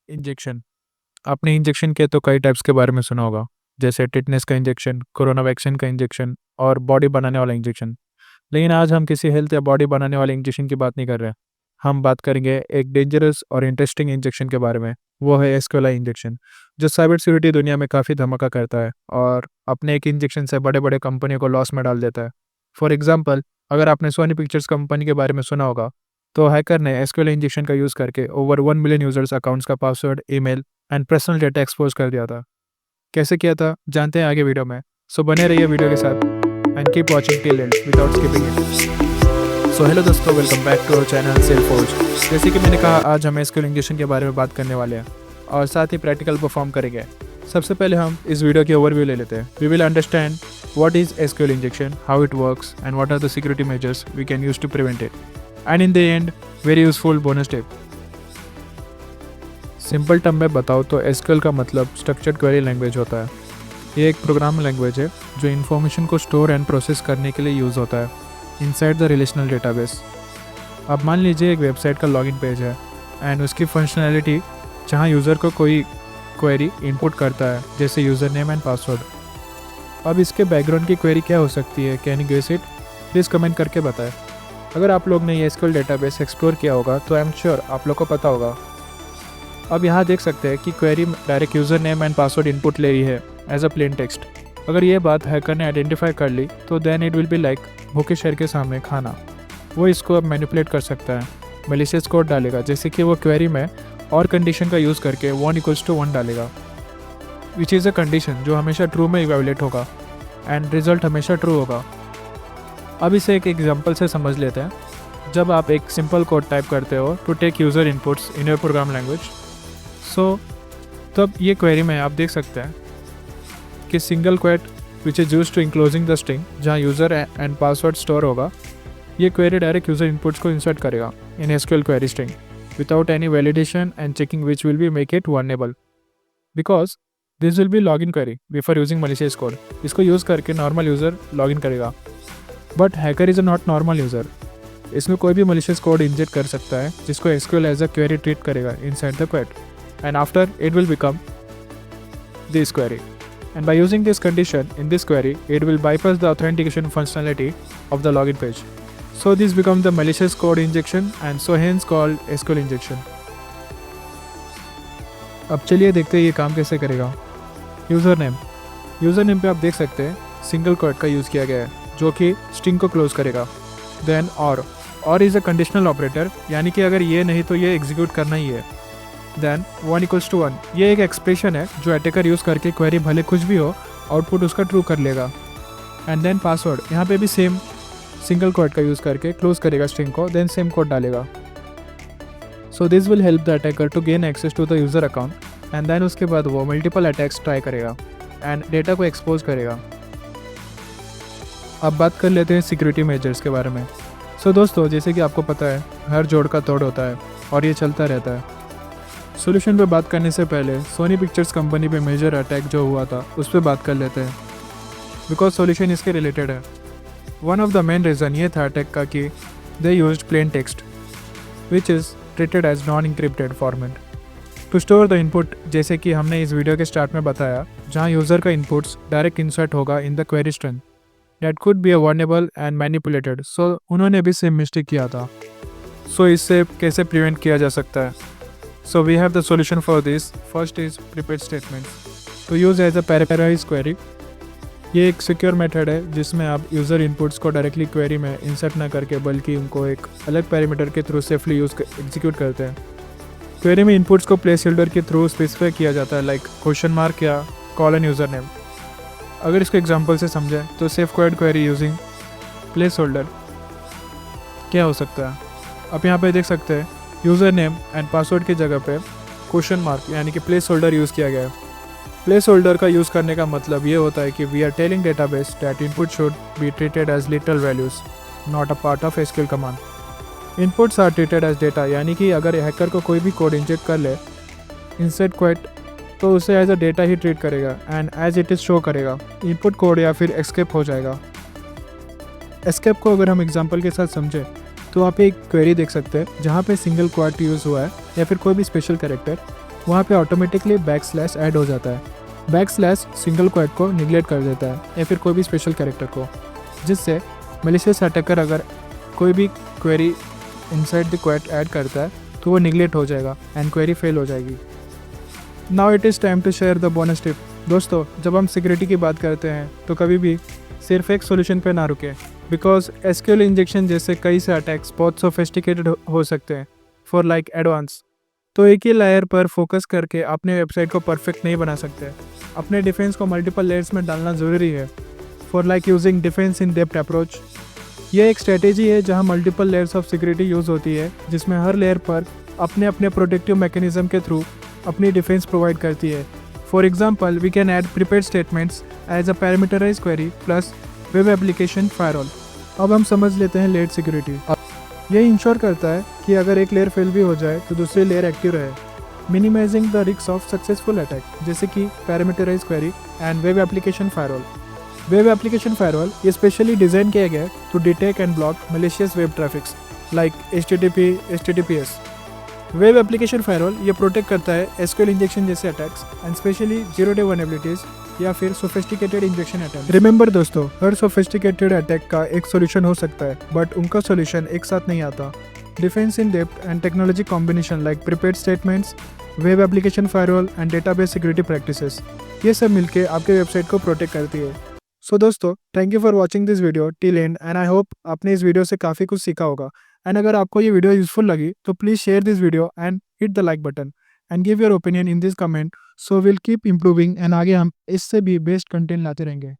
Injection. आपने injection के तो कई टाइप्स के बारे में सुना होगा, जैसे टिटनेस का इंजेक्शन, कोरोना वैक्सीन का इंजेक्शन और बॉडी बनाने वाला इंजेक्शन। लेकिन आज हम किसी हेल्थ या बॉडी बनाने वाले इंजेक्शन की बात नहीं कर रहे हैं। हम बात करेंगे एक डेंजरस और इंटरेस्टिंग इंजेक्शन के बारे में। वो है एसक्यूएलआई इंजेक्शन, जो साइबर सिक्योरिटी दुनिया में काफ़ी धमाका करता है और अपने एक इंजेक्शन से बड़े बड़े कंपनियों को लॉस में डाल देता है। फॉर एग्जाम्पल, अगर आपने सोनी पिक्चर्स कंपनी के बारे में सुना होगा, तो हैकर ने एसक्यूएलआई इंजेक्शन का यूज़ करके ओवर 1 मिलियन यूजर्स अकाउंट्स का password, email and personal data expose कर दिया था। कैसे किया था जानते हैं आगे वीडियो में। सो बने रहिए वीडियो के साथ and keep watching till end without skipping it. So hello दोस्तों, welcome back to our channel सेलफोर्ज। जैसे कि मैंने कहा, आज हम एसक्यूएल इंजेक्शन के बारे में बात करने वाले हैं और साथ ही प्रैक्टिकल परफॉर्म करेंगे। सबसे पहले हम इस वीडियो की ओवरव्यू ले लेते हैं। We will understand what is SQL injection, how it works and what are the security measures we can use to prevent it, and in the end very useful bonus tip. Simple term में बताओ तो SQL का मतलब structured query language होता है। ये एक programme language है जो इन्फॉर्मेशन को स्टोर एंड प्रोसेस करने के लिए यूज़ होता है इनसाइड द रिलेशनल डेटाबेस। अब मान लीजिए एक वेबसाइट का लॉगिन पेज है एंड उसकी फंक्शनैलिटी जहाँ यूज़र को कोई क्वेरी इनपुट करता है, जैसे यूज़र नेम एंड पासवर्ड। अब इसके बैकग्राउंड की क्वेरी क्या हो सकती है, can you guess it? Please comment करके बताएं। अगर आप लोग ने ये एसक्यूएल डेटाबेस एक्सप्लोर किया होगा तो आई एम श्योर आप लोग को पता होगा। अब यहाँ देख सकते हैं कि query direct user name and password input ले रही है एज अ प्लेन टेक्स्ट। अगर ये बात हैकर ने आइडेंटिफाई कर ली तो then it will be like भूखे शेर के सामने खाना। वो इसको अब मैनिपुलेट कर सकता है, मैलिशियस कोड डालेगा, जैसे कि वो क्वेरी में और कंडीशन का यूज़ करके 1 = 1 डालेगा, विच इज़ अ कंडीशन जो हमेशा ट्रू में इवैल्यूएट होगा एंड रिजल्ट हमेशा ट्रू होगा। अब इसे एक एग्जांपल से समझ लेते हैं। जब आप एक सिंपल कोड टाइप करते हो to take user inputs in your program language, so तब ये क्वेरी में आप देख सकते हैं कि single quote which is use to enclosing the string, जहाँ यूज़र एंड पासवर्ड स्टोर होगा, ये क्वेरी डायरेक्ट यूज़र इनपुट्स को इंसर्ट करेगा in SQL query string without any validation and checking, which will be make it vulnerable because this will be login query before using malicious code. इसको use करके normal user login करेगा, but hacker is a not normal user. इसमें कोई भी malicious code inject कर सकता है जिसको SQL as a query treat करेगा inside the quote, and after it will become this query. And by using this condition in this query, it will bypass the authentication functionality of the login page. So this becomes the malicious code injection and so hence called SQL injection. अब चलिए देखते हैं ये काम कैसे करेगा। User name पे आप देख सकते हैं सिंगल क्वेट का यूज़ किया गया है जो कि स्ट्रिंग को क्लोज करेगा। देन और इज़ अ कंडीशनल ऑपरेटर, यानी कि अगर ये नहीं तो ये एग्जीक्यूट करना ही है। देन 1 = 1, ये एक एक्सप्रेशन है जो अटैकर यूज़ करके क्वेरी भले कुछ भी हो आउटपुट उसका ट्रू कर लेगा। एंड देन पासवर्ड, यहाँ पे भी सेम सिंगल कोड का यूज़ करके क्लोज करेगा स्ट्रिंग को, देन सेम कोड डालेगा। So this will help the attacker to gain access to the user account and then उसके बाद वो मल्टीपल अटैक्स ट्राई करेगा एंड डेटा को एक्सपोज करेगा। अब बात कर लेते हैं सिक्योरिटी मेजर्स के बारे में। सो दोस्तों, जैसे कि आपको पता है हर जोड़ का तोड़ होता है और ये चलता रहता है। सोल्यूशन पे बात करने से पहले सोनी पिक्चर्स कंपनी पे मेजर अटैक जो हुआ था उस पर बात कर लेते हैं, बिकॉज सोल्यूशन इसके रिलेटेड है। One of the main reason ये था अटैक का कि they used plain text which is treated as non encrypted format to store the input, जैसे कि हमने इस वीडियो के स्टार्ट में बताया, जहाँ यूज़र का इनपुट्स डायरेक्ट इंसर्ट होगा in the query string that could be vulnerable and manipulated. So उन्होंने भी सेम मिस्टेक किया था। सो इससे कैसे प्रिवेंट किया जा सकता है? So we have the solution for this. First is prepared statements to use as a parameterized query. ये एक सिक्योर मेथड है जिसमें आप यूज़र इनपुट्स को डायरेक्टली क्वेरी में इंसर्ट ना करके बल्कि उनको एक अलग पैरामीटर के थ्रू सेफली एग्जीक्यूट करते हैं। क्वेरी में इनपुट्स को प्लेस होल्डर के थ्रू स्पेसिफाई किया जाता है, लाइक क्वेश्चन मार्क या कॉलन यूज़र नेम। अगर इसको एग्जांपल से समझें तो safe query using place holder क्या हो सकता है? आप यहाँ पे देख सकते हैं यूज़र नेम एंड पासवर्ड की जगह पे क्वेश्चन मार्क यानी कि प्लेस होल्डर यूज़ किया गया है। प्लेस होल्डर का यूज़ करने का मतलब ये होता है कि we are telling database that input should be treated as literal values, not a part of SQL command. Inputs are treated as data, यानी कि अगर हैकर को कोई भी कोड इंजेक्ट कर ले इनसेट क्वेट तो उसे एज अ डेटा ही ट्रीट करेगा and as it is show करेगा इनपुट कोड या फिर एस्केप हो जाएगा। एस्केप को अगर हम एग्जाम्पल के साथ समझें तो आप एक क्वेरी देख सकते हैं जहाँ पे सिंगल क्वाट यूज़ हुआ है या फिर कोई भी स्पेशल कैरेक्टर वहाँ पे ऑटोमेटिकली बैक स्लैश ऐड हो जाता है। बैक स्लैश सिंगल क्वेट को निगलेक्ट कर देता है या फिर कोई भी स्पेशल कैरेक्टर को, जिससे मेलिशियस अटैकर अगर कोई भी क्वेरी इनसाइड द क्वेट ऐड करता है तो वो निगलेक्ट हो जाएगा एंड क्वेरी फेल हो जाएगी। Now it is time to share the bonus tip. दोस्तों, जब हम सिक्योरिटी की बात करते हैं तो कभी भी सिर्फ एक सॉल्यूशन पे ना रुके, बिकॉज एसक्यूएल इंजेक्शन जैसे कई से अटैक्स बहुत सोफिस्टिकेटेड हो सकते हैं फॉर लाइक एडवांस। तो एक ही लेयर पर फोकस करके अपने वेबसाइट को परफेक्ट नहीं बना सकते। अपने डिफेंस को मल्टीपल लेयर्स में डालना ज़रूरी है for like using defence in depth approach. यह एक स्ट्रेटेजी है जहां multiple layers of security use होती है, जिसमें हर लेयर पर अपने अपने प्रोटेक्टिव मैकेनिज्म के थ्रू अपनी डिफेंस प्रोवाइड करती है। For example, we can add prepared statements as a parameterize query plus web application firewall. अब हम समझ लेते हैं लेयर सिक्योरिटी। यह इंश्योर करता है कि अगर एक लेयर फेल भी हो जाए तो दूसरी लेयर एक्टिव रहे, minimizing the risk of successful attack, जैसे कि parameterize query and web application firewall. Web application firewall ये स्पेशली डिज़ाइन किया गया है to detect and block malicious web traffics like HTTP, HTTPS। Web application firewall ये protect करता है SQL injection जैसे attacks and specially zero day vulnerabilities या फिर सोफिस्टिकेटेड इंजेक्शन अटैक। रिमेंबर दोस्तों, हर सोफिस्टिकेटेड अटैक का एक सॉल्यूशन हो सकता है, बट उनका सॉल्यूशन एक साथ नहीं आता। Defence in depth and technology combination like prepaid statements, web application firewall and database security practices, ये सब मिलकर आपके वेबसाइट को प्रोटेक्ट करती है। सो दोस्तों, thank you for watching this video till and and I hope आपने इस वीडियो से काफ़ी कुछ सीखा होगा। एंड अगर आपको ये वीडियो यूजफुल लगी तो please share this video and hit the like button and give your opinion in this comment, so will keep improving and आगे हम इससे भी बेस्ट कंटेंट लाते रहेंगे।